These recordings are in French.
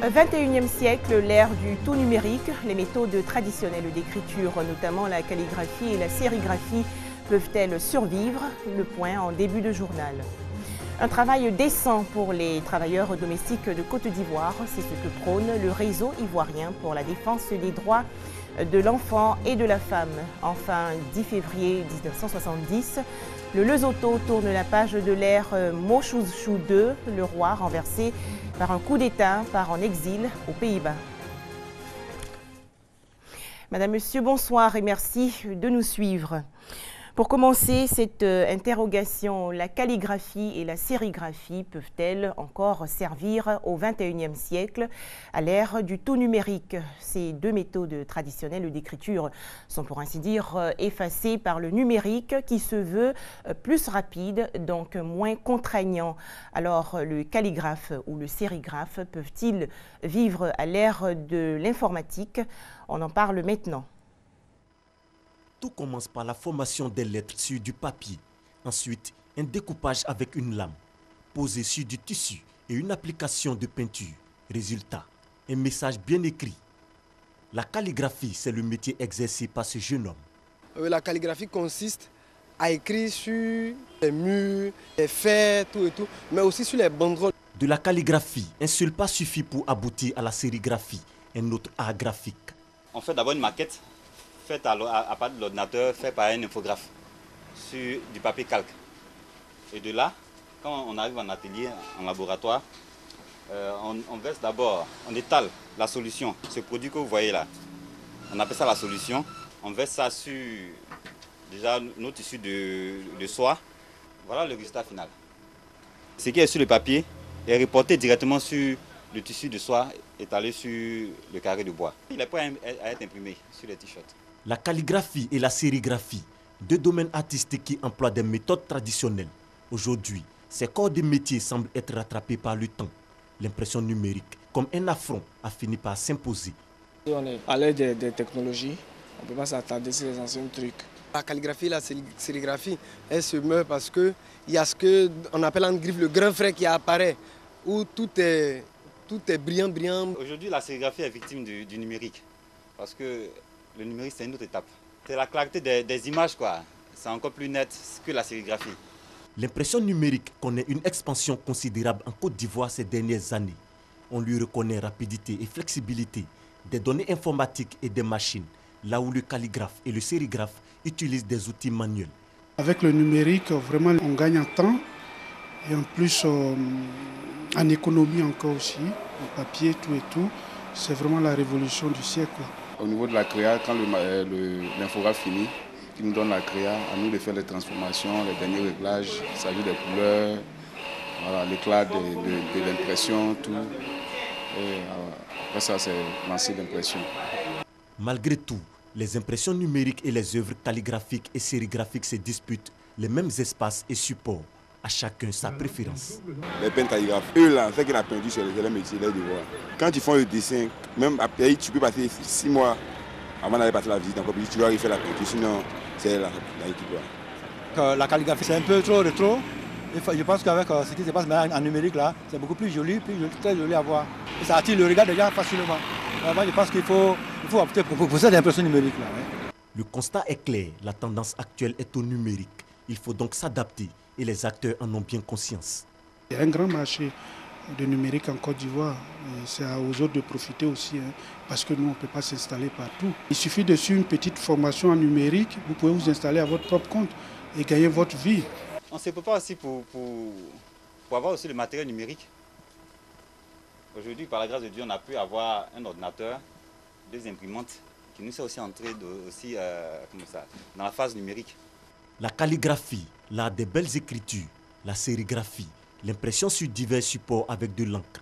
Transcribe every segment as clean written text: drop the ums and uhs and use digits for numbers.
21e siècle, l'ère du tout numérique, les méthodes traditionnelles d'écriture, notamment la calligraphie et la sérigraphie, peuvent-elles survivre? Le point en début de journal. Un travail décent pour les travailleurs domestiques de Côte d'Ivoire, c'est ce que prône le réseau ivoirien pour la défense des droits de l'enfant et de la femme. Enfin, 10 février 1970, le Lesotho tourne la page de l'ère Mobutu II, le roi renversé par un coup d'État, part en exil aux Pays-Bas. Madame, Monsieur, bonsoir et merci de nous suivre. Pour commencer cette interrogation, la calligraphie et la sérigraphie peuvent-elles encore servir au XXIe siècle à l'ère du tout numérique? Ces deux méthodes traditionnelles d'écriture sont pour ainsi dire effacées par le numérique qui se veut plus rapide, donc moins contraignant. Alors le calligraphe ou le sérigraphe peuvent-ils vivre à l'ère de l'informatique? On en parle maintenant. Tout commence par la formation des lettres sur du papier. Ensuite, un découpage avec une lame, posé sur du tissu et une application de peinture. Résultat, un message bien écrit. La calligraphie, c'est le métier exercé par ce jeune homme. La calligraphie consiste à écrire sur les murs, les fers, tout et tout, mais aussi sur les banderoles. De la calligraphie, un seul pas suffit pour aboutir à la sérigraphie, un autre art graphique. On fait d'abord une maquette faite à partir de l'ordinateur, fait par un infographe sur du papier calque. Et de là, quand on arrive en atelier, en laboratoire, on verse d'abord, on étale la solution, ce produit que vous voyez là. On appelle ça la solution. On verse ça sur déjà nos tissus de soie. Voilà le résultat final. Ce qui est sur le papier est reporté directement sur le tissu de soie étalé sur le carré de bois. Il est prêt à être imprimé sur les t-shirts. La calligraphie et la sérigraphie, deux domaines artistiques qui emploient des méthodes traditionnelles. Aujourd'hui, ces corps de métier semblent être rattrapés par le temps. L'impression numérique, comme un affront, a fini par s'imposer. On est à l'ère des technologies, on ne peut pas s'attarder sur les anciens trucs. La calligraphie et la sérigraphie, elles se meurent parce qu'il y a ce qu'on appelle en griffe le grand frère qui apparaît, où tout est brillant. Aujourd'hui, la sérigraphie est victime du numérique, parce que le numérique, c'est une autre étape. C'est la clarté des images, quoi. C'est encore plus net que la sérigraphie. L'impression numérique connaît une expansion considérable en Côte d'Ivoire ces dernières années. On lui reconnaît rapidité et flexibilité, des données informatiques et des machines, là où le calligraphe et le sérigraphe utilisent des outils manuels. Avec le numérique, vraiment, on gagne en temps et en plus en économie encore aussi, en papier, tout et tout. C'est vraiment la révolution du siècle. Au niveau de la créa, quand l'infographe finit, qui nous donne la créa, à nous de faire les transformations, les derniers réglages, il s'agit des couleurs, voilà, l'éclat de l'impression, tout. Et après ça, c'est lancer l'impression. Malgré tout, les impressions numériques et les œuvres calligraphiques et sérigraphiques se disputent les mêmes espaces et supports. À chacun sa préférence. Les peintres calligraphes, eux là, fait que la peinture c'est le métier, les devoirs. Quand ils font le dessin, même après, tu peux passer 6 mois avant d'aller passer la visite encore, tu dois refaire la peinture, sinon c'est là qui doit. La calligraphie c'est un peu trop rétro. Je pense qu'avec ce qui se passe en numérique là, c'est beaucoup plus joli, très joli à voir. Et ça attire le regard des gens facilement. Vraiment, je pense qu'il faut opter pour cette impression numérique là. Ouais. Le constat est clair, la tendance actuelle est au numérique. Il faut donc s'adapter. Et les acteurs en ont bien conscience. Il y a un grand marché de numérique en Côte d'Ivoire. C'est aux autres de profiter aussi, parce que nous, on ne peut pas s'installer partout. Il suffit de suivre une petite formation en numérique, vous pouvez vous installer à votre propre compte et gagner votre vie. On se prépare aussi pour avoir aussi le matériel numérique. Aujourd'hui, par la grâce de Dieu, on a pu avoir un ordinateur, 2 imprimantes, qui nous sont aussi entrés dans la phase numérique. La calligraphie, l'art des belles écritures, la sérigraphie, l'impression sur divers supports avec de l'encre.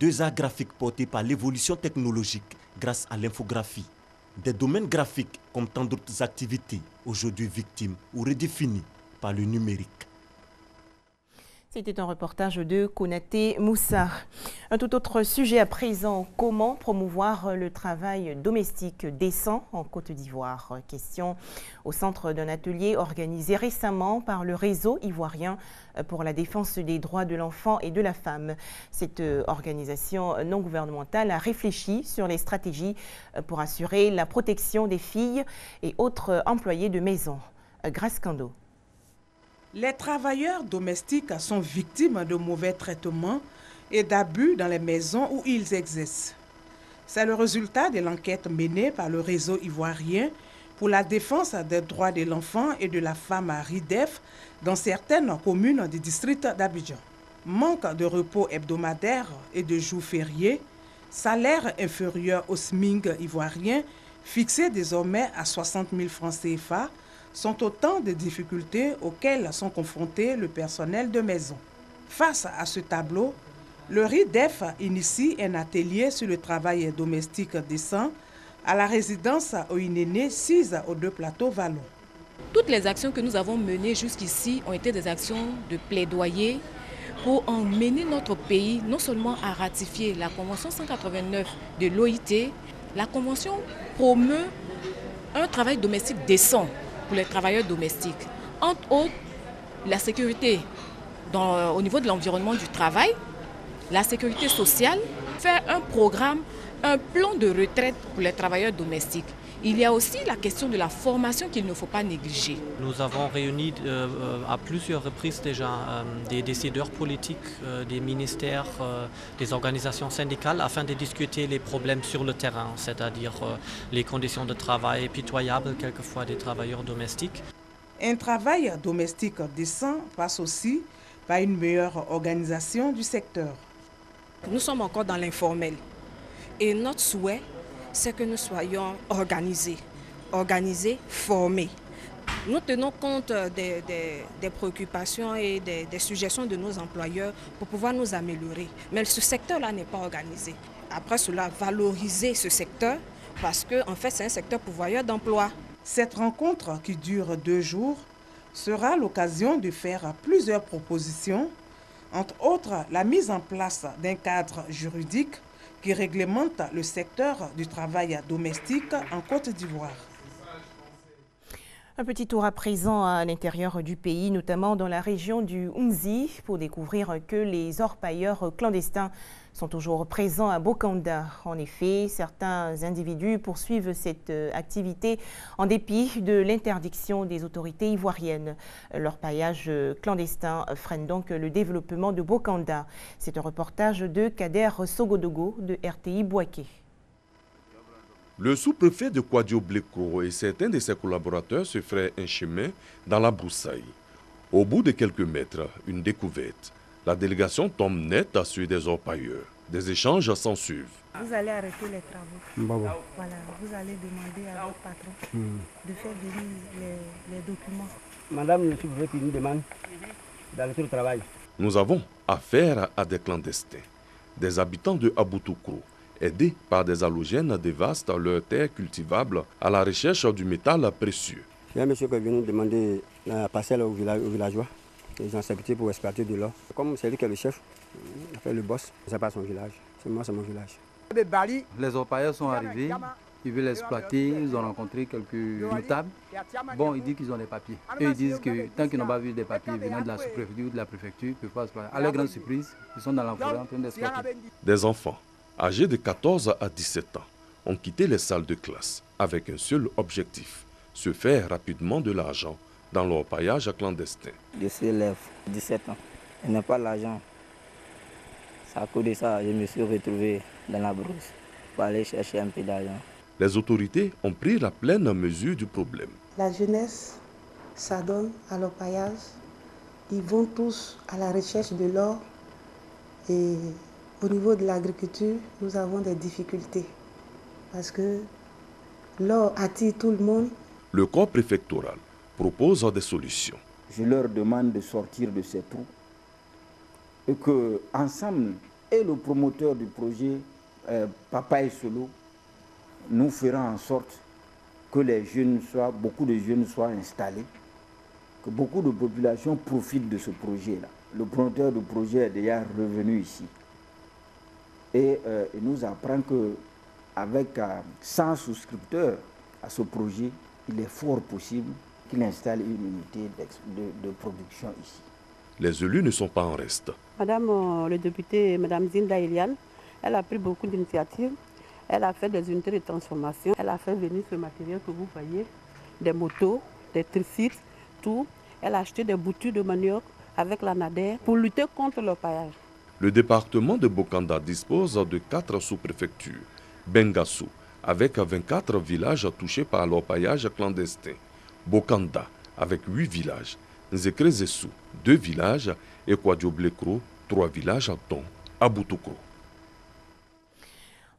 2 arts graphiques portés par l'évolution technologique grâce à l'infographie. Des domaines graphiques comme tant d'autres activités, aujourd'hui victimes ou redéfinies par le numérique. C'était un reportage de Konaté Moussa. Un tout autre sujet à présent, comment promouvoir le travail domestique décent en Côte d'Ivoire? Question au centre d'un atelier organisé récemment par le réseau ivoirien pour la défense des droits de l'enfant et de la femme. Cette organisation non gouvernementale a réfléchi sur les stratégies pour assurer la protection des filles et autres employés de maison. Grace Kando. Les travailleurs domestiques sont victimes de mauvais traitements et d'abus dans les maisons où ils exercent. C'est le résultat de l'enquête menée par le réseau ivoirien pour la défense des droits de l'enfant et de la femme à RIDEF dans certaines communes du district d'Abidjan. Manque de repos hebdomadaire et de jours fériés, salaire inférieur au SMIC ivoirien, fixé désormais à 60 000 francs CFA, sont autant de difficultés auxquelles sont confrontés le personnel de maison. Face à ce tableau, le RIDEF initie un atelier sur le travail domestique décent à la résidence Oinéné 6 aux 2 plateaux Vallon. Toutes les actions que nous avons menées jusqu'ici ont été des actions de plaidoyer pour emmener notre pays non seulement à ratifier la Convention 189 de l'OIT. La Convention promeut un travail domestique décent pour les travailleurs domestiques. Entre autres, la sécurité au niveau de l'environnement du travail, la sécurité sociale, faire un programme, un plan de retraite pour les travailleurs domestiques. Il y a aussi la question de la formation qu'il ne faut pas négliger. Nous avons réuni à plusieurs reprises déjà des décideurs politiques, des ministères, des organisations syndicales afin de discuter les problèmes sur le terrain, c'est-à-dire les conditions de travail pitoyables quelquefois des travailleurs domestiques. Un travail domestique décent passe aussi par une meilleure organisation du secteur. Nous sommes encore dans l'informel et notre souhait, c'est que nous soyons organisés, formés. Nous tenons compte des préoccupations et des suggestions de nos employeurs pour pouvoir nous améliorer. Mais ce secteur-là n'est pas organisé. Après cela, valoriser ce secteur parce que en fait, c'est un secteur pourvoyeur d'emploi. Cette rencontre qui dure 2 jours sera l'occasion de faire plusieurs propositions, entre autres la mise en place d'un cadre juridique qui réglemente le secteur du travail domestique en Côte d'Ivoire. Un petit tour à présent à l'intérieur du pays, notamment dans la région du Umzi, pour découvrir que les orpailleurs clandestins sont toujours présents à Bokanda. En effet, certains individus poursuivent cette activité en dépit de l'interdiction des autorités ivoiriennes. L'orpaillage clandestin freine donc le développement de Bokanda. C'est un reportage de Kader Sogodogo de RTI Bouaké. Le sous-préfet de Kwadio-Bleko et certains de ses collaborateurs se feraient un chemin dans la broussaille. Au bout de quelques mètres, une découverte. La délégation tombe net sur des orpailleurs. Des échanges s'ensuivent. Vous allez arrêter les travaux. Voilà, vous allez demander à votre patron de faire venir les documents. Madame le sous-préfet qui nous demande d'arrêter le travail. Nous avons affaire à des clandestins, des habitants de Aboutoukro, aidés par des halogènes dévastent leurs terres cultivables à la recherche du métal précieux. Il y a un monsieur qui est venu demander la parcelle aux villageois. Ils ont accepté pour exploiter de l'or. Comme c'est lui qui est le chef, il a fait le boss, c'est pas son village. C'est moi, c'est mon village. Les orpailleurs sont arrivés, ils veulent exploiter, ils ont rencontré quelques notables. Bon, ils disent qu'ils ont des papiers. Eux, ils disent que tant qu'ils n'ont pas vu des papiers venant de la sous-préfecture ou de la préfecture, ils ne peuvent pas exploiter. À leur grande surprise, ils sont dans la forêt en train d'exploiter. Des enfants âgés de 14 à 17 ans ont quitté les salles de classe avec un seul objectif, se faire rapidement de l'argent dans l'orpaillage clandestin. Je suis élève, 17 ans. Je n'ai pas l'argent. C'est à cause de ça que je me suis retrouvé dans la brousse pour aller chercher un peu d'argent. Les autorités ont pris la pleine mesure du problème. La jeunesse s'adonne à l'orpaillage. Ils vont tous à la recherche de l'or. Et au niveau de l'agriculture, nous avons des difficultés. Parce que l'or attire tout le monde. Le corps préfectoral propose des solutions. Je leur demande de sortir de ces trous et que ensemble, et le promoteur du projet, Papa et Solo, nous ferons en sorte que les jeunes beaucoup de jeunes soient installés, que beaucoup de populations profitent de ce projet-là. Le promoteur du projet est déjà revenu ici. Et il nous apprend qu'avec 100 souscripteurs à ce projet, il est fort possible qu'il installe une unité de production ici. Les élus ne sont pas en reste. Madame le député, Madame Zinda Eliane, elle a pris beaucoup d'initiatives. Elle a fait des unités de transformation. Elle a fait venir ce matériel que vous voyez, des motos, des tricycles, tout. Elle a acheté des boutures de manioc avec la NADER pour lutter contre l'orpaillage. Le département de Bokanda dispose de 4 sous-préfectures. Bengassou, avec 24 villages touchés par l'orpaillage clandestin. Bokanda, avec 8 villages. Nzekrezessou, 2 villages. Et Kwadioblekro, 3 villages, dont Aboutokro.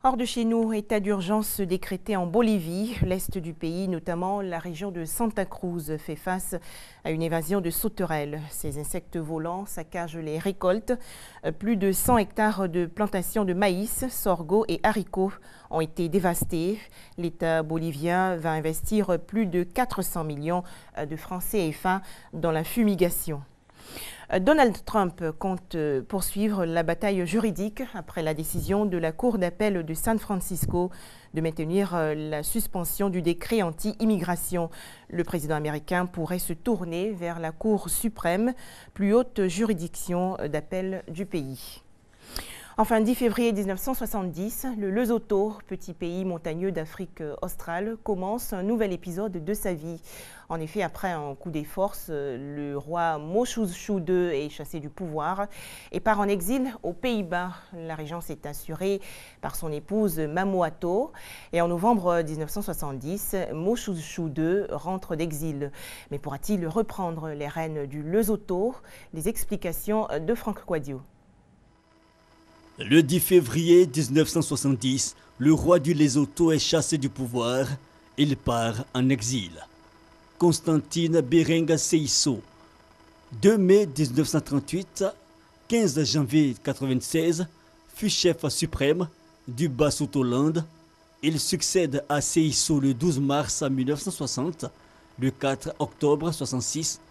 Hors de chez nous, état d'urgence décrété en Bolivie. L'est du pays, notamment la région de Santa Cruz, fait face à une évasion de sauterelles. Ces insectes volants saccagent les récoltes. Plus de 100 hectares de plantations de maïs, sorgho et haricots ont été dévastés. L'État bolivien va investir plus de 400 millions de francs CFA dans la fumigation. Donald Trump compte poursuivre la bataille juridique après la décision de la Cour d'appel de San Francisco de maintenir la suspension du décret anti-immigration. Le président américain pourrait se tourner vers la Cour suprême, plus haute juridiction d'appel du pays. Enfin, 10 février 1970, le Lesotho, petit pays montagneux d'Afrique australe, commence un nouvel épisode de sa vie. En effet, après un coup des forces, le roi Moshoeshoe II est chassé du pouvoir et part en exil aux Pays-Bas. La régence est assurée par son épouse Mamoato. Et en novembre 1970, Moshoeshoe II rentre d'exil. Mais pourra-t-il reprendre les rênes du Lesotho? Les explications de Franck Quadio. Le 10 février 1970, le roi du Lesotho est chassé du pouvoir. Il part en exil. Constantine Berenga Seiso. 2 mai 1938, 15 janvier 1996, fut chef suprême du Basutoland. Il succède à Seiso le 12 mars 1960. Le 4 octobre 1966,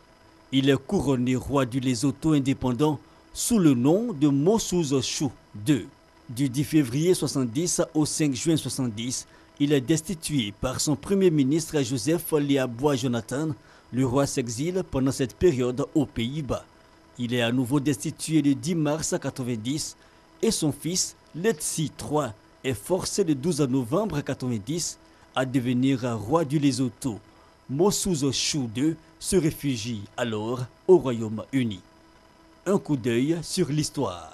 il est couronné roi du Lesotho indépendant sous le nom de Moshoeshoe II. Du 10 février 1970 au 5 juin 1970, il est destitué par son premier ministre Joseph Liabois Jonathan. Le roi s'exile pendant cette période aux Pays-Bas. Il est à nouveau destitué le 10 mars 1990 et son fils, Letsi III, est forcé le 12 novembre 1990 à devenir roi du Lesotho. Moshoeshoe II se réfugie alors au Royaume-Uni. Un coup d'œil sur l'histoire.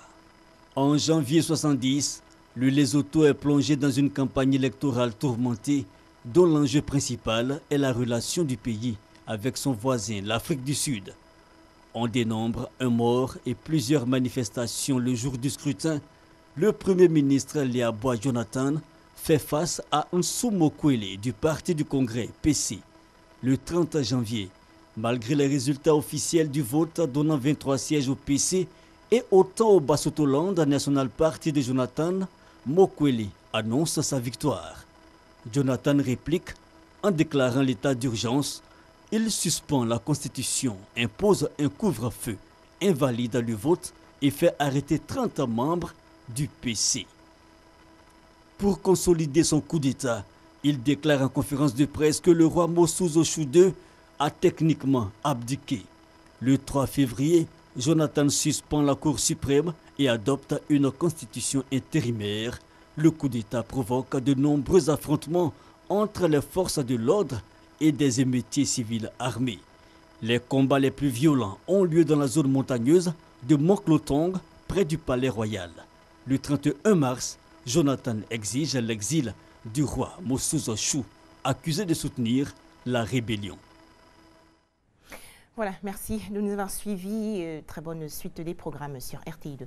En janvier 1970, le Lesotho est plongé dans une campagne électorale tourmentée dont l'enjeu principal est la relation du pays avec son voisin, l'Afrique du Sud. On dénombre un mort et plusieurs manifestations le jour du scrutin. Le premier ministre Liabois Jonathan fait face à Nsumokwele du Parti du Congrès, PC, le 30 janvier. Malgré les résultats officiels du vote donnant 23 sièges au PC et autant au Basutoland National Party de Jonathan, Mokwele annonce sa victoire. Jonathan réplique en déclarant l'état d'urgence. Il suspend la Constitution, impose un couvre-feu, invalide le vote et fait arrêter 30 membres du PC. Pour consolider son coup d'État, il déclare en conférence de presse que le roi Moshoeshoe II a techniquement abdiqué. Le 3 février, Jonathan suspend la Cour suprême et adopte une constitution intérimaire. Le coup d'État provoque de nombreux affrontements entre les forces de l'ordre et des émeutiers civils armés. Les combats les plus violents ont lieu dans la zone montagneuse de Moklotong, près du palais royal. Le 31 mars, Jonathan exige l'exil du roi Moshoeshoe, accusé de soutenir la rébellion. Voilà, merci de nous avoir suivis. Très bonne suite des programmes sur RTI2.